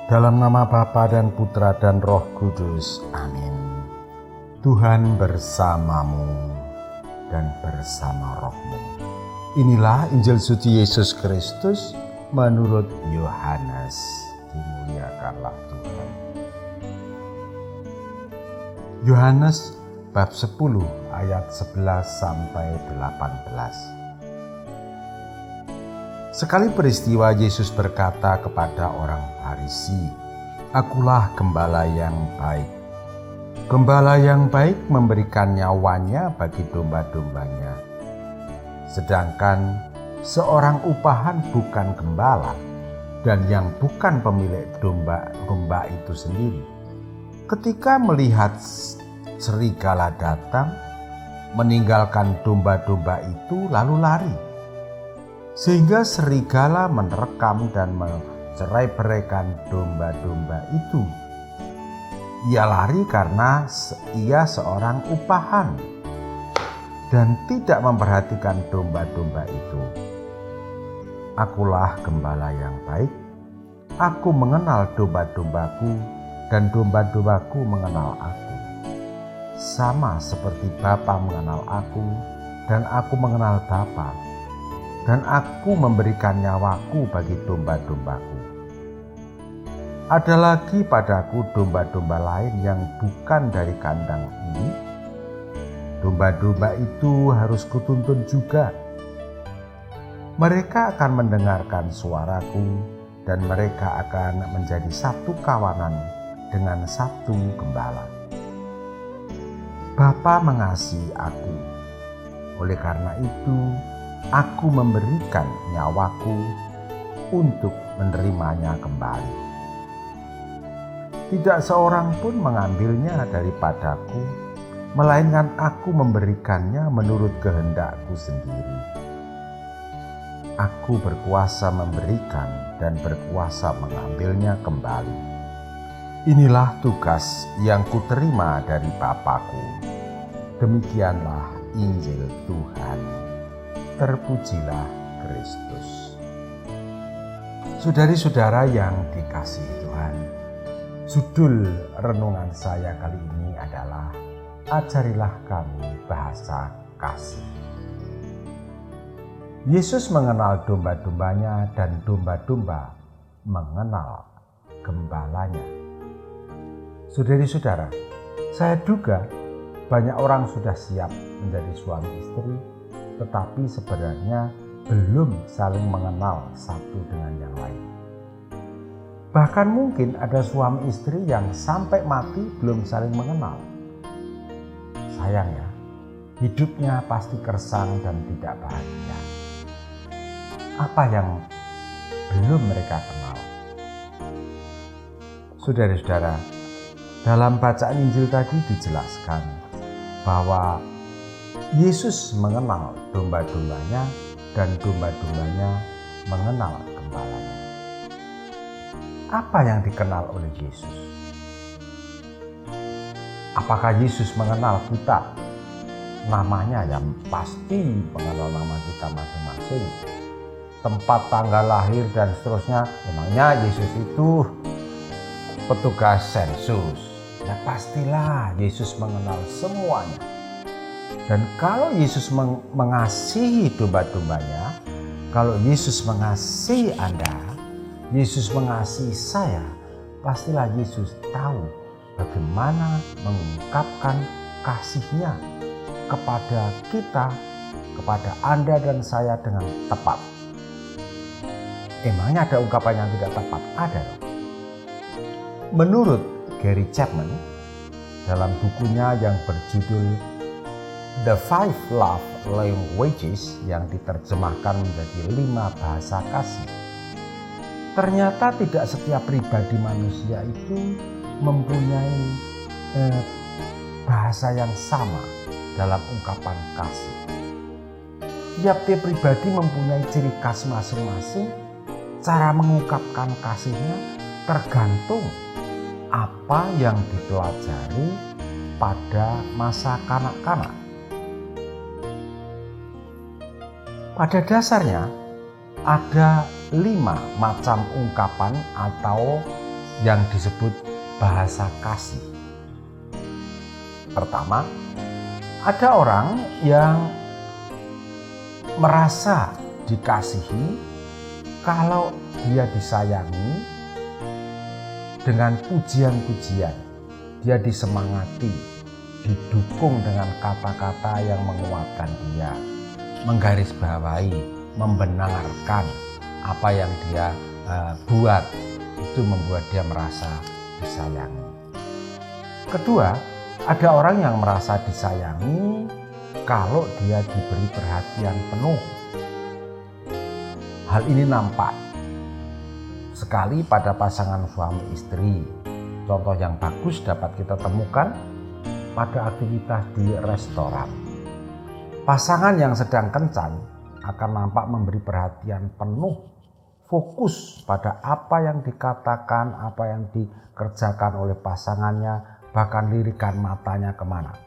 Dalam nama Bapa dan Putra dan Roh Kudus. Amin. Tuhan bersamamu dan bersama rohmu. Inilah Injil suci Yesus Kristus menurut Yohanes. Dimuliakanlah Tuhan. Yohanes bab 10 ayat 11 sampai 18. Sekali peristiwa Yesus berkata kepada orang Farisi, "Akulah gembala yang baik. Gembala yang baik memberikan nyawanya bagi domba-dombanya. Sedangkan seorang upahan bukan gembala dan yang bukan pemilik domba-domba itu sendiri. Ketika melihat serigala datang, meninggalkan domba-domba itu lalu lari. Sehingga serigala menerkam dan mencerai-beraikan domba-domba itu. Ia lari karena ia seorang upahan dan tidak memperhatikan domba-domba itu. Akulah gembala yang baik. Aku mengenal domba-dombaku dan domba-dombaku mengenal aku. Sama seperti Bapa mengenal aku dan aku mengenal Bapa. Dan aku memberikan nyawaku bagi domba-dombaku. Ada lagi padaku domba-domba lain yang bukan dari kandang ini. Domba-domba itu harus kutuntun juga. Mereka akan mendengarkan suaraku dan mereka akan menjadi satu kawanan dengan satu gembala. Bapa mengasihi aku. Oleh karena itu, aku memberikan nyawaku untuk menerimanya kembali. Tidak seorang pun mengambilnya daripadaku, melainkan aku memberikannya menurut kehendakku sendiri. Aku berkuasa memberikan dan berkuasa mengambilnya kembali. Inilah tugas yang kuterima dari Bapa-Ku. Demikianlah Injil Tuhan. Terpujilah Kristus. Saudari-saudara yang dikasihi Tuhan, judul renungan saya kali ini adalah Ajarilah Kami Bahasa Kasih. Yesus mengenal domba-dombanya dan domba-domba mengenal gembalanya. Saudari-saudara, saya duga banyak orang sudah siap menjadi suami istri, tetapi sebenarnya belum saling mengenal satu dengan yang lain. Bahkan mungkin ada suami istri yang sampai mati belum saling mengenal. Sayang ya, hidupnya pasti kersang dan tidak bahagia. Apa yang belum mereka kenal? Saudara-saudara, dalam bacaan Injil tadi dijelaskan bahwa Yesus mengenal domba-dombanya dan domba-dombanya mengenal gembalanya. Apa yang dikenal oleh Yesus? Apakah Yesus mengenal kita? Namanya yang pasti mengenal nama kita masing-masing. Tempat tanggal lahir dan seterusnya. Memangnya Yesus itu petugas sensus? Ya pastilah Yesus mengenal semuanya. Dan kalau Yesus mengasihi domba-dombanya, kalau Yesus mengasihi Anda, Yesus mengasihi saya, pastilah Yesus tahu bagaimana mengungkapkan kasih-Nya kepada kita, kepada Anda dan saya dengan tepat. Emangnya ada ungkapan yang tidak tepat? Ada. Menurut Gary Chapman, dalam bukunya yang berjudul The 5 Love Languages yang diterjemahkan menjadi 5 bahasa kasih. Ternyata tidak setiap pribadi manusia itu mempunyai bahasa yang sama dalam ungkapan kasih. Tiap-tiap pribadi mempunyai ciri khas masing-masing. Cara mengungkapkan kasihnya tergantung apa yang dipelajari pada masa kanak-kanak. Pada dasarnya ada 5 macam ungkapan atau yang disebut bahasa kasih. Pertama, ada orang yang merasa dikasihi kalau dia disayangi dengan pujian-pujian. Dia disemangati, didukung dengan kata-kata yang menguatkan dia, menggarisbawahi, membenarkan apa yang dia buat. Itu membuat dia merasa disayangi. Kedua, ada orang yang merasa disayangi kalau dia diberi perhatian penuh. Hal ini nampak sekali pada pasangan suami istri. Contoh yang bagus dapat kita temukan pada aktivitas di restoran. Pasangan yang sedang kencan akan nampak memberi perhatian penuh, fokus pada apa yang dikatakan, apa yang dikerjakan oleh pasangannya, bahkan lirikan matanya kemana.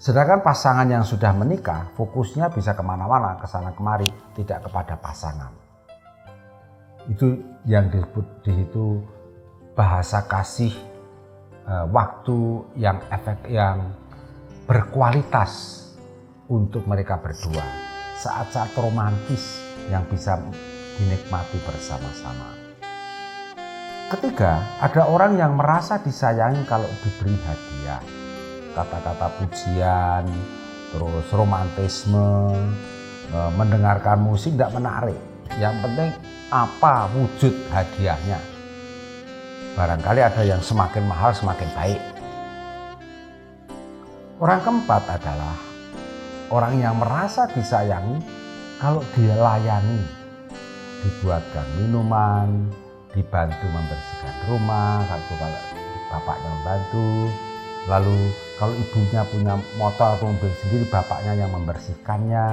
Sedangkan pasangan yang sudah menikah, fokusnya bisa kemana-mana, kesana kemari, tidak kepada pasangan. Itu yang disebut di situ bahasa kasih, waktu yang berkualitas untuk mereka berdua, saat-saat romantis yang bisa dinikmati bersama-sama. Ketiga, ada orang yang merasa disayangi kalau diberi hadiah, kata-kata pujian, terus romantisme, mendengarkan musik tidak menarik. Yang penting apa wujud hadiahnya. Barangkali ada yang semakin mahal semakin baik. Orang keempat adalah orang yang merasa disayangi kalau dilayani, dibuatkan minuman, dibantu membersihkan rumah, kalau bapaknya membantu. Lalu kalau ibunya punya motor atau mobil sendiri, bapaknya yang membersihkannya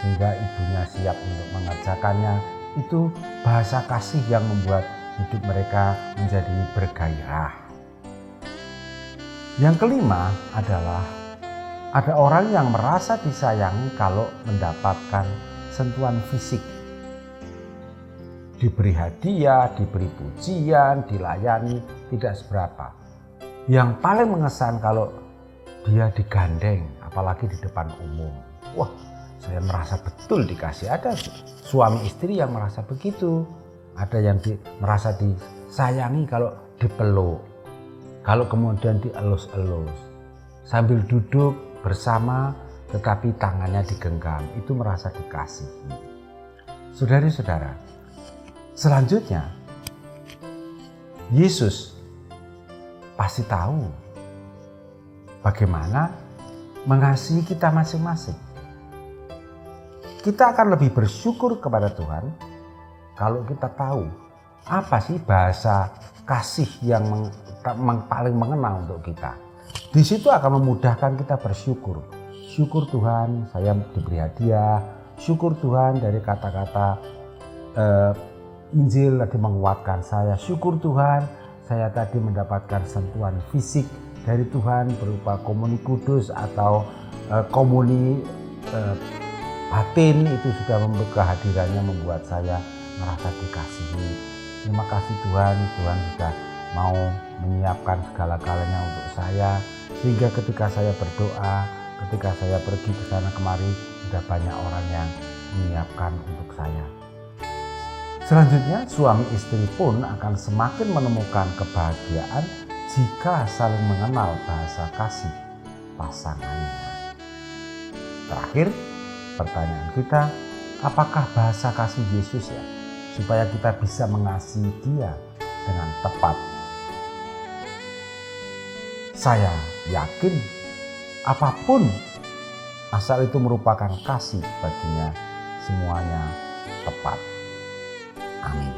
sehingga ibunya siap untuk mengerjakannya. Itu bahasa kasih yang membuat hidup mereka menjadi bergairah. Yang kelima adalah ada orang yang merasa disayangi kalau mendapatkan sentuhan fisik. Diberi hadiah, diberi pujian, dilayani, tidak seberapa. Yang paling mengesan kalau dia digandeng, apalagi di depan umum. Wah, saya merasa betul dikasih. Ada suami istri yang merasa begitu. Ada yang merasa disayangi kalau dipeluk, kalau kemudian dielus-elus. Sambil duduk bersama tetapi tangannya digenggam, itu merasa dikasihi. Saudari-saudara, selanjutnya Yesus pasti tahu bagaimana mengasihi kita masing-masing. Kita akan lebih bersyukur kepada Tuhan kalau kita tahu apa sih bahasa kasih yang paling mengenal untuk kita. Di situ akan memudahkan kita bersyukur. Syukur Tuhan saya diberi hadiah. Syukur Tuhan dari kata-kata Injil tadi menguatkan saya. Syukur Tuhan saya tadi mendapatkan sentuhan fisik dari Tuhan berupa komuni kudus atau komuni batin. Itu sudah kehadirannya membuat saya merasa dikasihi. Terima kasih Tuhan, Tuhan sudah mau menyiapkan segala-galanya untuk saya, sehingga ketika saya berdoa, ketika saya pergi ke sana kemari, sudah banyak orang yang menyiapkan untuk saya. Selanjutnya, suami istri pun akan semakin menemukan kebahagiaan jika saling mengenal bahasa kasih pasangannya. Terakhir, pertanyaan kita, apakah bahasa kasih Yesus ya? Supaya kita bisa mengasihi Dia dengan tepat. Saya yakin apapun asal itu merupakan kasih baginya, semuanya tepat. Amin.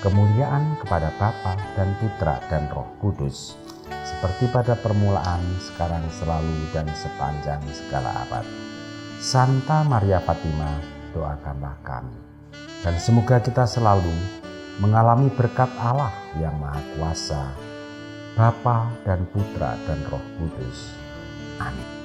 Kemuliaan kepada Bapa dan Putra dan Roh Kudus, seperti pada permulaan, sekarang, selalu, dan sepanjang segala abad. Santa Maria Fatima, doakanlah kami. Dan semoga kita selalu mengalami berkat Allah yang Maha Kuasa, Bapa dan Putra dan Roh Kudus. Amin.